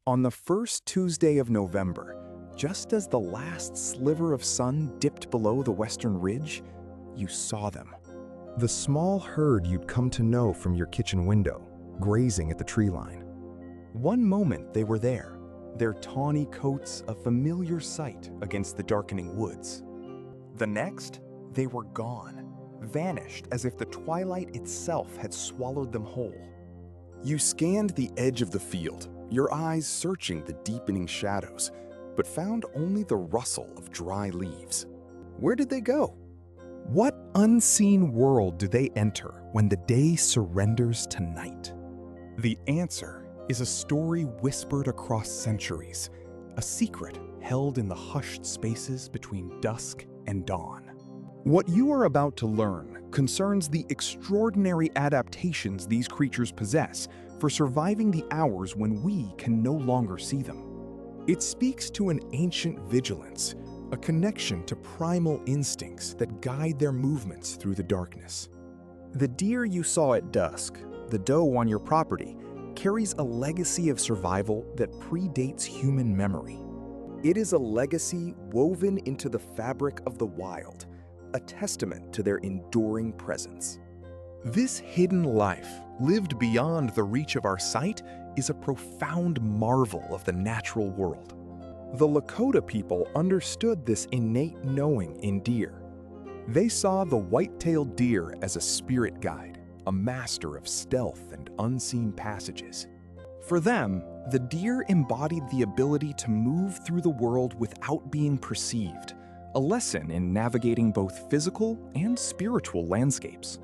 On the first Tuesday of November, just as the last sliver of sun dipped below the western ridge, you saw them. The small herd you'd come to know from your kitchen window, grazing at the tree line. One moment they were there, their tawny coats a familiar sight against the darkening woods. The next, they were gone, vanished as if the twilight itself had swallowed them whole. You scanned the edge of the field, your eyes searching the deepening shadows, but found only the rustle of dry leaves. Where did they go? What unseen world do they enter when the day surrenders to night? The answer is a story whispered across centuries, a secret held in the hushed spaces between dusk and dawn. What you are about to learn concerns the extraordinary adaptations these creatures possess for surviving the hours when we can no longer see them. It speaks to an ancient vigilance, a connection to primal instincts that guide their movements through the darkness. The deer you saw at dusk, the doe on your property, carries a legacy of survival that predates human memory. It is a legacy woven into the fabric of the wild, a testament to their enduring presence. This hidden life, lived beyond the reach of our sight, is a profound marvel of the natural world. The Lakota people understood this innate knowing in deer. They saw the white-tailed deer as a spirit guide, a master of stealth and unseen passages. For them, the deer embodied the ability to move through the world without being perceived, a lesson in navigating both physical and spiritual landscapes.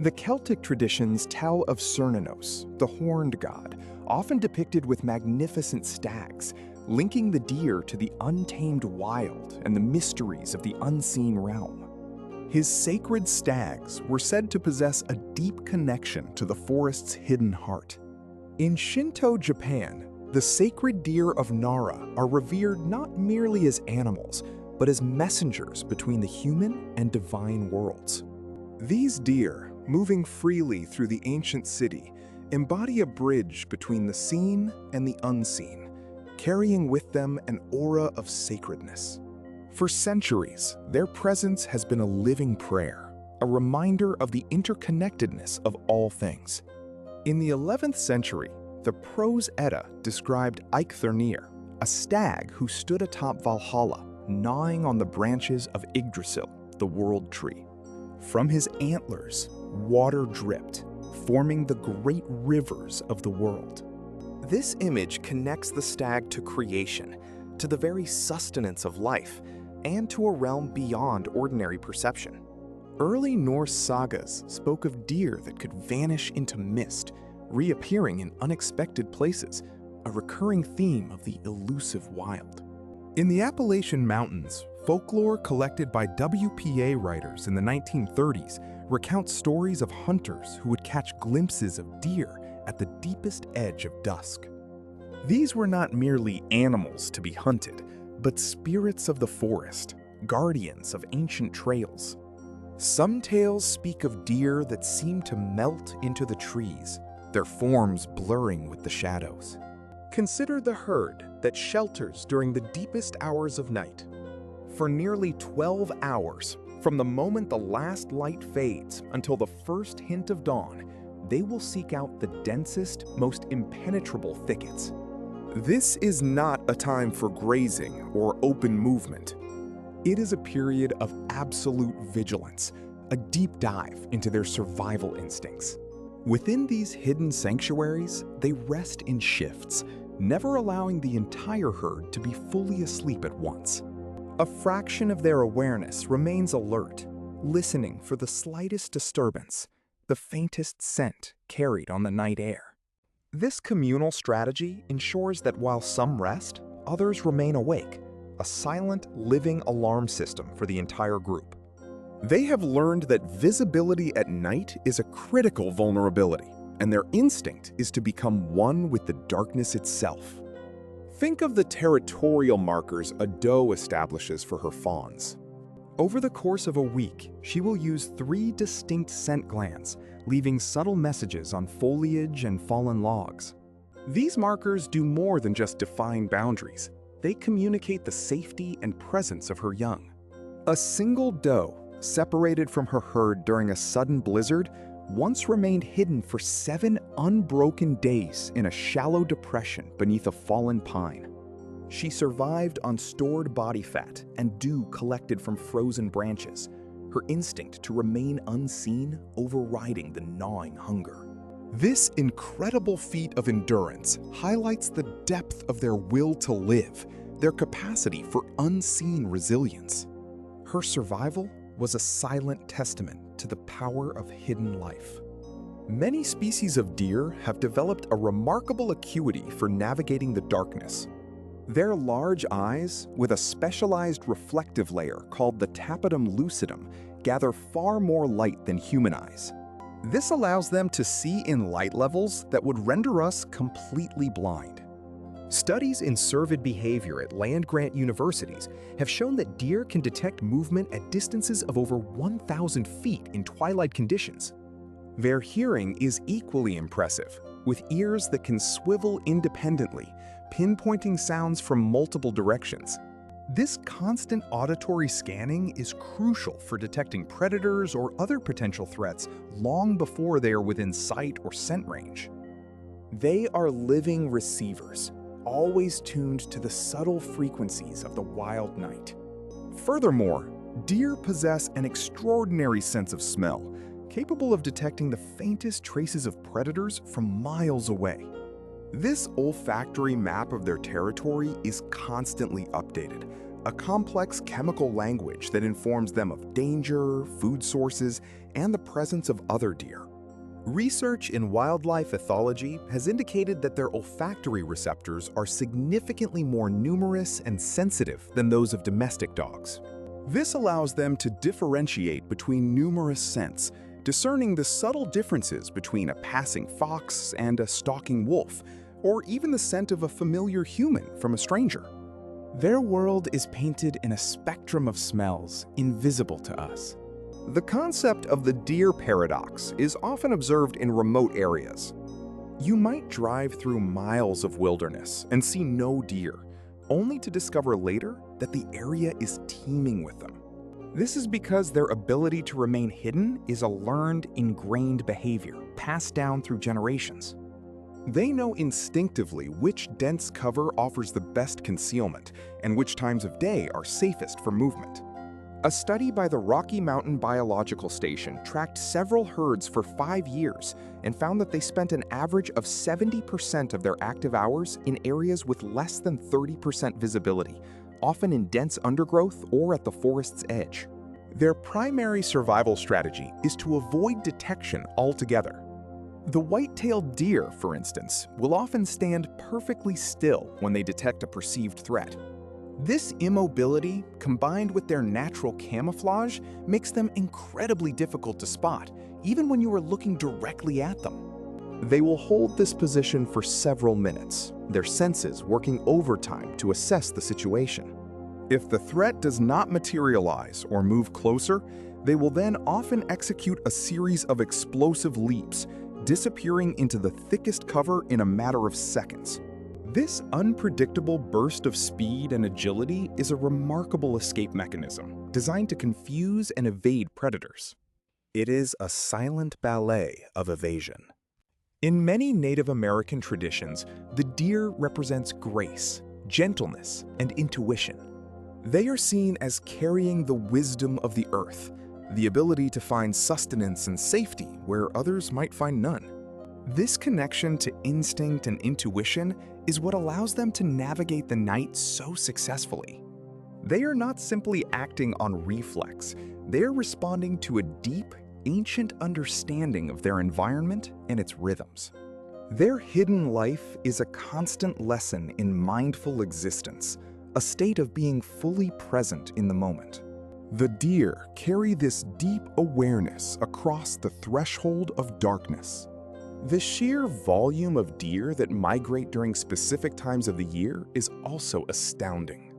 The Celtic traditions tell of Cernunnos, the horned god, often depicted with magnificent stags, linking the deer to the untamed wild and the mysteries of the unseen realm. His sacred stags were said to possess a deep connection to the forest's hidden heart. In Shinto Japan, the sacred deer of Nara are revered not merely as animals, but as messengers between the human and divine worlds. These deer, moving freely through the ancient city, embody a bridge between the seen and the unseen, carrying with them an aura of sacredness. For centuries, their presence has been a living prayer, a reminder of the interconnectedness of all things. In the 11th century, the Prose Edda described Eikthrnir, a stag who stood atop Valhalla, gnawing on the branches of Yggdrasil, the world tree. From his antlers, water dripped, forming the great rivers of the world. This image connects the stag to creation, to the very sustenance of life, and to a realm beyond ordinary perception. Early Norse sagas spoke of deer that could vanish into mist, reappearing in unexpected places, a recurring theme of the elusive wild. In the Appalachian Mountains, folklore collected by WPA writers in the 1930s recounts stories of hunters who would catch glimpses of deer at the deepest edge of dusk. These were not merely animals to be hunted, but spirits of the forest, guardians of ancient trails. Some tales speak of deer that seem to melt into the trees, their forms blurring with the shadows. Consider the herd that shelters during the deepest hours of night. For nearly 12 hours, from the moment the last light fades until the first hint of dawn, they will seek out the densest, most impenetrable thickets. This is not a time for grazing or open movement. It is a period of absolute vigilance, a deep dive into their survival instincts. Within these hidden sanctuaries, they rest in shifts, never allowing the entire herd to be fully asleep at once. A fraction of their awareness remains alert, listening for the slightest disturbance, the faintest scent carried on the night air. This communal strategy ensures that while some rest, others remain awake, a silent, living alarm system for the entire group. They have learned that visibility at night is a critical vulnerability, and their instinct is to become one with the darkness itself. Think of the territorial markers a doe establishes for her fawns. Over the course of a week, she will use 3 distinct scent glands, leaving subtle messages on foliage and fallen logs. These markers do more than just define boundaries. They communicate the safety and presence of her young. A single doe, separated from her herd during a sudden blizzard, once remained hidden for 7 unbroken days in a shallow depression beneath a fallen pine. She survived on stored body fat and dew collected from frozen branches, her instinct to remain unseen overriding the gnawing hunger. This incredible feat of endurance highlights the depth of their will to live, their capacity for unseen resilience. Her survival was a silent testament to the power of hidden life. Many species of deer have developed a remarkable acuity for navigating the darkness. Their large eyes, with a specialized reflective layer called the tapetum lucidum, gather far more light than human eyes. This allows them to see in light levels that would render us completely blind. Studies in cervid behavior at land-grant universities have shown that deer can detect movement at distances of over 1,000 feet in twilight conditions. Their hearing is equally impressive, with ears that can swivel independently, pinpointing sounds from multiple directions. This constant auditory scanning is crucial for detecting predators or other potential threats long before they are within sight or scent range. They are living receivers, always tuned to the subtle frequencies of the wild night. Furthermore, deer possess an extraordinary sense of smell, capable of detecting the faintest traces of predators from miles away. This olfactory map of their territory is constantly updated, a complex chemical language that informs them of danger, food sources, and the presence of other deer. Research in wildlife ethology has indicated that their olfactory receptors are significantly more numerous and sensitive than those of domestic dogs. This allows them to differentiate between numerous scents, discerning the subtle differences between a passing fox and a stalking wolf, or even the scent of a familiar human from a stranger. Their world is painted in a spectrum of smells invisible to us. The concept of the deer paradox is often observed in remote areas. You might drive through miles of wilderness and see no deer, only to discover later that the area is teeming with them. This is because their ability to remain hidden is a learned, ingrained behavior passed down through generations. They know instinctively which dense cover offers the best concealment and which times of day are safest for movement. A study by the Rocky Mountain Biological Station tracked several herds for 5 years and found that they spent an average of 70% of their active hours in areas with less than 30% visibility, often in dense undergrowth or at the forest's edge. Their primary survival strategy is to avoid detection altogether. The white-tailed deer, for instance, will often stand perfectly still when they detect a perceived threat. This immobility, combined with their natural camouflage, makes them incredibly difficult to spot, even when you are looking directly at them. They will hold this position for several minutes, their senses working overtime to assess the situation. If the threat does not materialize or move closer, they will then often execute a series of explosive leaps, disappearing into the thickest cover in a matter of seconds. This unpredictable burst of speed and agility is a remarkable escape mechanism designed to confuse and evade predators. It is a silent ballet of evasion. In many Native American traditions, the deer represents grace, gentleness, and intuition. They are seen as carrying the wisdom of the earth, the ability to find sustenance and safety where others might find none. This connection to instinct and intuition is what allows them to navigate the night so successfully. They are not simply acting on reflex, they are responding to a deep, ancient understanding of their environment and its rhythms. Their hidden life is a constant lesson in mindful existence, a state of being fully present in the moment. The deer carry this deep awareness across the threshold of darkness. The sheer volume of deer that migrate during specific times of the year is also astounding.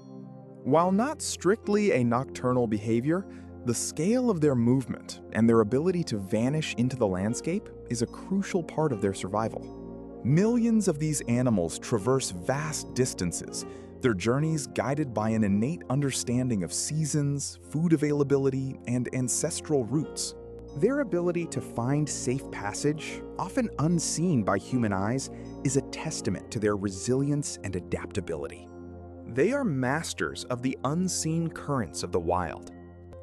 While not strictly a nocturnal behavior, the scale of their movement and their ability to vanish into the landscape is a crucial part of their survival. Millions of these animals traverse vast distances, their journeys guided by an innate understanding of seasons, food availability, and ancestral roots. Their ability to find safe passage, often unseen by human eyes, is a testament to their resilience and adaptability. They are masters of the unseen currents of the wild.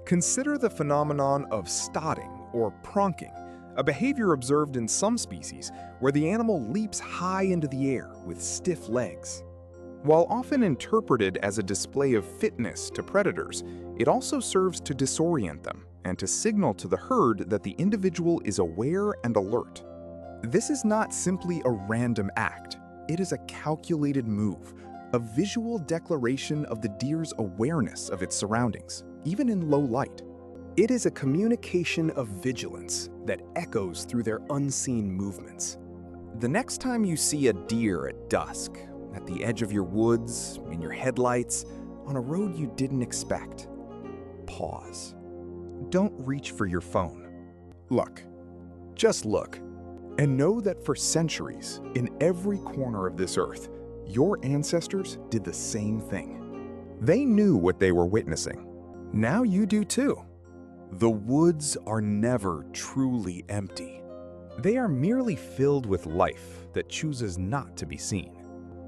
Consider the phenomenon of stotting or pronking, a behavior observed in some species where the animal leaps high into the air with stiff legs. While often interpreted as a display of fitness to predators, it also serves to disorient them and to signal to the herd that the individual is aware and alert. This is not simply a random act. It is a calculated move, a visual declaration of the deer's awareness of its surroundings, even in low light. It is a communication of vigilance that echoes through their unseen movements. The next time you see a deer at dusk, at the edge of your woods, in your headlights, on a road you didn't expect, pause. Don't reach for your phone. Look. Just look. And know that for centuries, in every corner of this earth, your ancestors did the same thing. They knew what they were witnessing. Now you do too. The woods are never truly empty. They are merely filled with life that chooses not to be seen.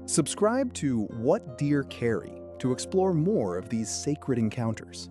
Subscribe to What Deer Carry to explore more of these sacred encounters.